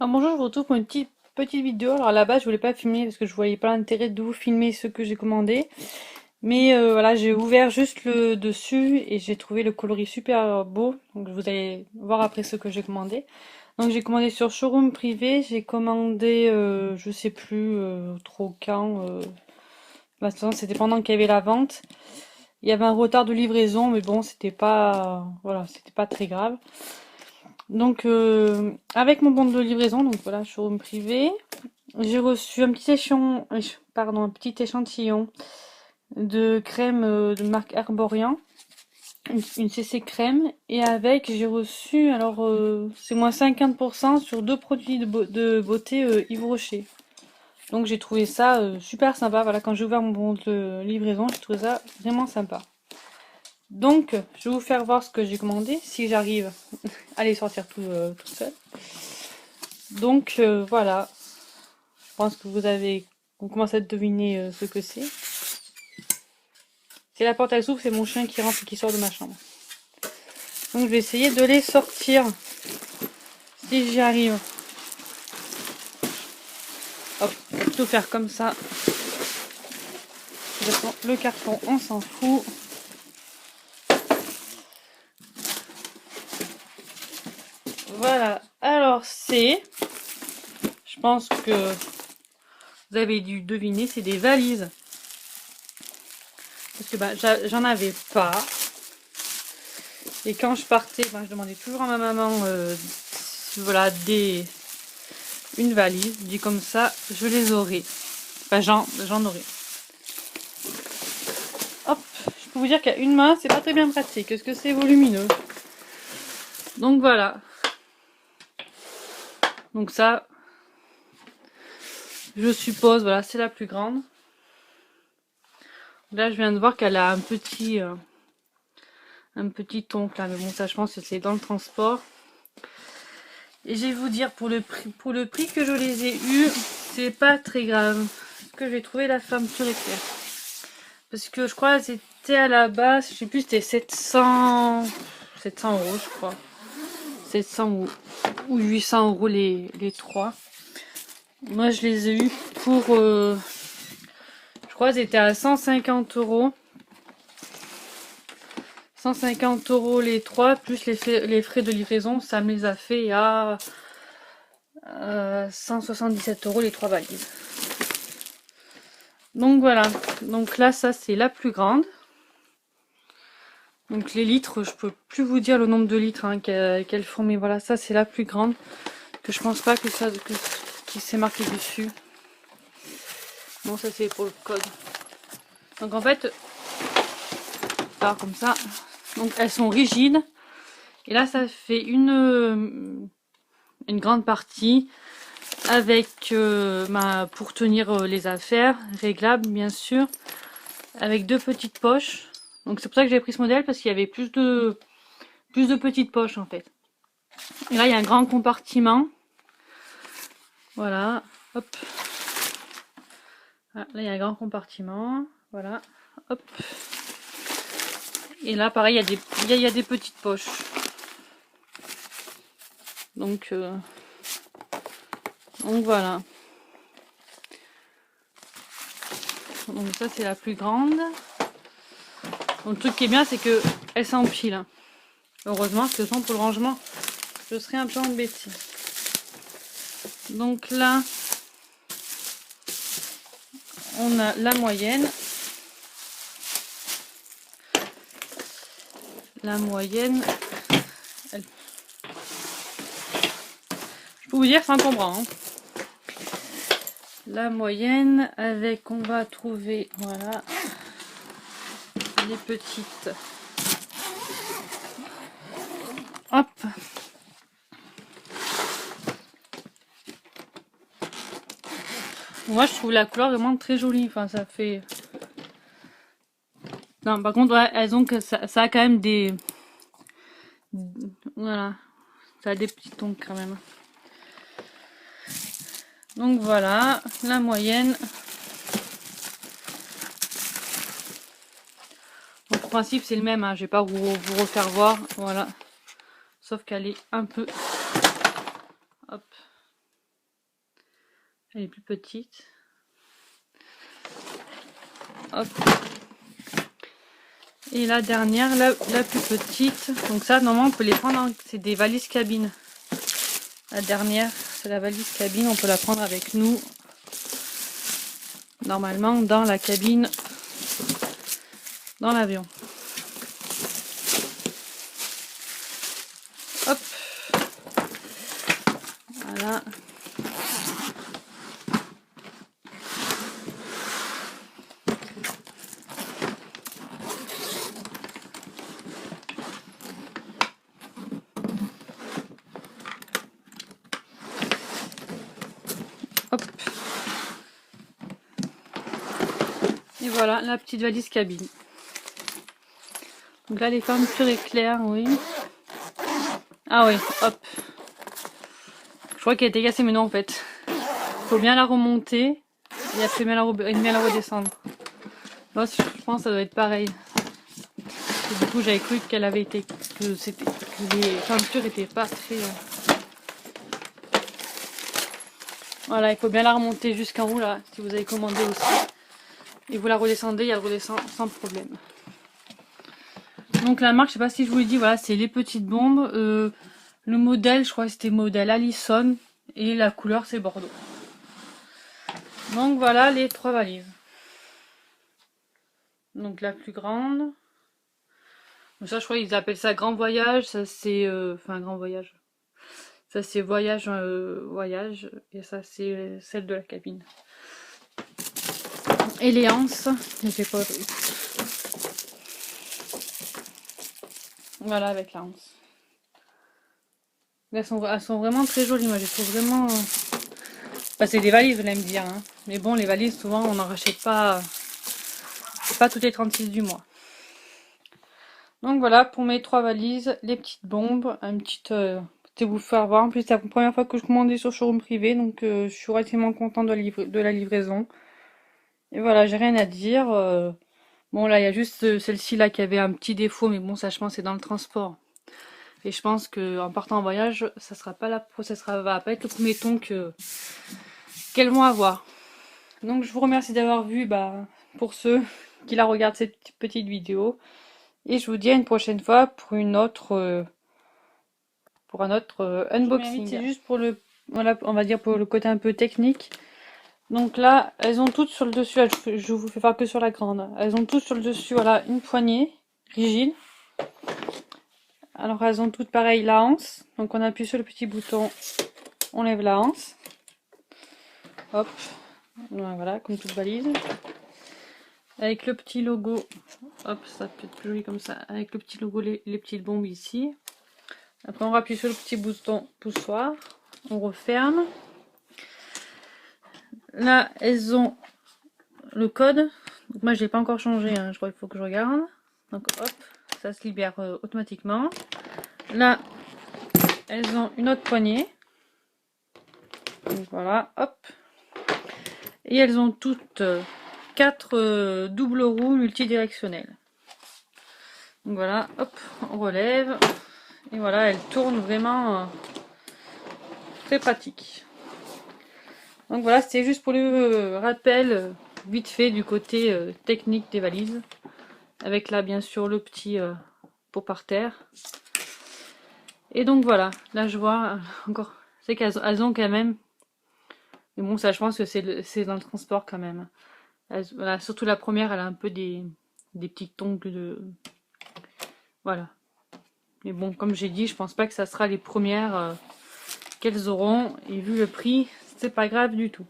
Alors bonjour, je vous retrouve pour une petite vidéo. Alors à la base, je voulais pas filmer parce que je voyais pas l'intérêt de vous filmer ce que j'ai commandé. Mais voilà, j'ai ouvert juste le dessus et j'ai trouvé le coloris super beau. Donc vous allez voir après ce que j'ai commandé. Donc j'ai commandé sur showroom privé. J'ai commandé, je sais plus trop quand. Bah, de toute façon, c'était pendant qu'il y avait la vente. Il y avait un retard de livraison, mais bon, c'était pas, voilà, c'était pas très grave. Donc avec mon bon de livraison, donc voilà, showroom privé. J'ai reçu un petit échantillon de crème de marque Herborian, une CC crème, et avec j'ai reçu, alors c'est moins 50% sur deux produits de beauté Yves Rocher. Donc j'ai trouvé ça super sympa. Voilà, quand j'ai ouvert mon bon de livraison, j'ai trouvé ça vraiment sympa. Donc je vais vous faire voir ce que j'ai commandé, si j'arrive à les sortir tout seul. Donc voilà, je pense que vous commencez à deviner ce que c'est. Si la porte elle s'ouvre, c'est mon chien qui rentre et qui sort de ma chambre. Donc je vais essayer de les sortir. Si j'y arrive. Hop, on va plutôt faire comme ça. Le carton, on s'en fout. Voilà. Alors c'est, je pense que vous avez dû deviner, c'est des valises. Parce que bah, j'en avais pas. Et quand je partais, bah, je demandais toujours à ma maman voilà, une valise. Dit comme ça, je les aurai. Enfin, j'en aurai. Hop, je peux vous dire qu'à une main, c'est pas très bien pratique. Est-ce que c'est volumineux? Donc voilà. Donc ça, je suppose, voilà, c'est la plus grande. Là, je viens de voir qu'elle a un petit oncle là, mais bon, ça, je pense que c'est dans le transport. Et je vais vous dire, pour le prix que je les ai eus, c'est pas très grave. Parce que j'ai trouvé la fermeture éclair. Parce que je crois que c'était à la base, je sais plus, c'était 700 euros, je crois. 700 ou 800 euros les trois. Moi, je les ai eus pour, je crois, c'était à 150 euros. 150 euros les trois, plus les frais de livraison, ça me les a fait à 177 euros les trois valises. Donc voilà, donc là ça c'est la plus grande. Donc les litres, je peux plus vous dire le nombre de litres hein, qu'elles font, mais voilà, ça c'est la plus grande. Que je pense pas que qui s'est marqué dessus. Bon, ça c'est pour le code. Donc en fait, alors comme ça, donc elles sont rigides. Et là ça fait une grande partie avec pour tenir les affaires, réglables bien sûr, avec deux petites poches. Donc c'est pour ça que j'ai pris ce modèle parce qu'il y avait plus de petites poches en fait. Et là il y a un grand compartiment. Voilà, hop. Là il y a un grand compartiment. Voilà, hop. Et là pareil il y a des petites poches. Donc voilà. Donc ça c'est la plus grande. Donc le truc qui est bien c'est que elle s'empile. Heureusement que sinon pour le rangement je serais un peu embêtée. Donc là on a la moyenne. La moyenne, je peux vous dire c'est encombrant. Hein. La moyenne avec, on va trouver, voilà, les petites. Hop. Moi je trouve la couleur vraiment très jolie. Enfin ça fait. Non par contre ouais, elles ont que ça a quand même des. Voilà. Ça a des petits tons quand même. Donc voilà, la moyenne. Donc, le principe c'est le même, hein. Je vais pas vous refaire voir. Voilà. Sauf qu'elle est un peu. Hop. Elle est plus petite. Hop. Et la dernière, la plus petite. Donc ça, normalement, on peut les prendre. C'est des valises cabine. La dernière, c'est la valise cabine. On peut la prendre avec nous. Normalement, dans la cabine, dans l'avion. Hop. Voilà. Hop. Et voilà la petite valise cabine. Donc là les fermetures éclairs, oui. Ah oui, hop. Je crois qu'elle était cassée, mais non en fait. Faut bien la remonter et après bien la redescendre. Là je pense que ça doit être pareil. Et du coup j'avais cru qu'elle avait été. Que les fermetures étaient pas très. Voilà, il faut bien la remonter jusqu'en haut là, si vous avez commandé aussi. Et vous la redescendez, elle redescend sans problème. Donc la marque, je sais pas si je vous l'ai dit, voilà, c'est les petites bombes. Le modèle, je crois que c'était modèle Allison. Et la couleur, c'est Bordeaux. Donc voilà les 3 valises. Donc la plus grande. Donc ça, je crois qu'ils appellent ça grand voyage. Ça, c'est... Enfin, grand voyage. Ça, c'est voyage, voyage. Et ça, c'est celle de la cabine. Et les anses, j'ai pas vu. Voilà, avec la anse. Elles sont vraiment très jolies, moi je les trouve vraiment... Enfin, c'est des valises, vous allez me dire. Hein. Mais bon, les valises, souvent, on n'en rachète pas... pas toutes les 36 du mois. Donc voilà, pour mes 3 valises, les petites bombes, un petit... C'était vous faire voir. En plus, c'est la première fois que je commandais sur showroom privé, donc je suis relativement contente de la livraison. Et voilà, j'ai rien à dire. Bon, là, il y a juste celle-ci là qui avait un petit défaut, mais bon, ça, je pense, c'est dans le transport. Et je pense que en partant en voyage, ça sera pas va pas être le premier ton qu'elles vont avoir. Donc je vous remercie d'avoir vu, pour ceux qui la regardent cette petite vidéo. Et je vous dis à une prochaine fois pour un autre unboxing. C'est juste pour le, voilà, on va dire pour le côté un peu technique. Donc là, elles ont toutes sur le dessus, là, je vous fais voir que sur la grande. Elles ont toutes sur le dessus, voilà, une poignée rigide. Alors elles ont toutes pareil la anse. Donc on appuie sur le petit bouton, on lève la anse. Hop, voilà, comme toute valise. Avec le petit logo, hop, ça peut être plus joli comme ça. Avec le petit logo, les petites bombes ici. Après on appuie sur le petit bouton poussoir. On referme. Là, elles ont le code. Donc moi je l'ai pas encore changé, hein. Je crois qu'il faut que je regarde. Donc hop, ça se libère automatiquement. Là, elles ont une autre poignée. Donc voilà, hop. Et elles ont toutes 4 doubles roues multidirectionnelles. Donc voilà, hop, on relève. Et voilà, elles tournent vraiment très pratique. Donc voilà, c'était juste pour le rappel vite fait du côté technique des valises. Avec là, bien sûr, le petit pot par terre. Et donc voilà, là je vois encore, c'est qu'elles ont quand même, mais bon ça je pense que c'est dans le transport quand même. Voilà, surtout la première, elle a un peu des petits ongles de, voilà. Mais bon, comme j'ai dit, je pense pas que ça sera les premières qu'elles auront, et vu le prix, c'est pas grave du tout.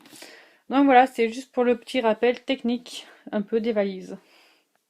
Donc voilà, c'est juste pour le petit rappel technique un peu des valises.